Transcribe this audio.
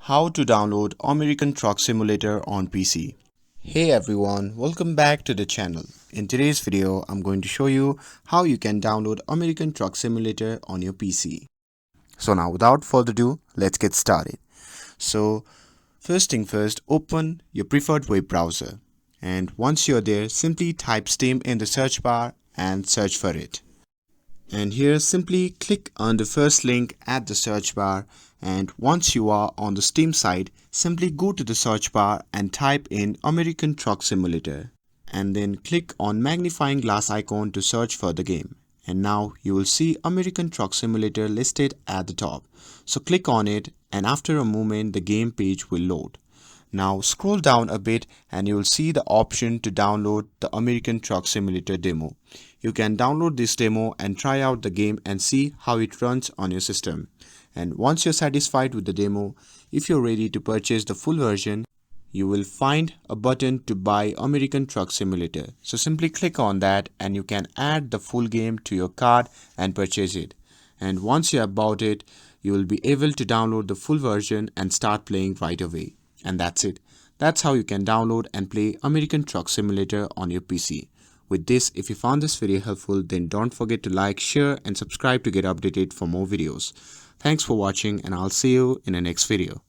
How to download American Truck Simulator on PC. Hey everyone, welcome back to the channel. In today's video, I'm going to show you how you can download American Truck Simulator on your PC. So now without further ado, let's get started. So first thing first, open your preferred web browser. And once you're there, simply type Steam in the search bar and search for it. And here simply click on the first link at the search bar, and once you are on the Steam site, simply go to the search bar and type in American Truck Simulator, and then click on magnifying glass icon to search for the game. And now you will see American Truck Simulator listed at the top. So click on it, and after a moment the game page will load. Now scroll down a bit and you will see the option to download the American Truck Simulator demo. You can download this demo and try out the game and see how it runs on your system. And once you're satisfied with the demo, if you're ready to purchase the full version, you will find a button to buy American Truck Simulator. So simply click on that and you can add the full game to your cart and purchase it. And once you have bought it, you will be able to download the full version and start playing right away. And that's it. That's how you can download and play American Truck Simulator on your PC. With this, if you found this video helpful, then don't forget to like, share and subscribe to get updated for more videos. Thanks for watching, and I'll see you in the next video.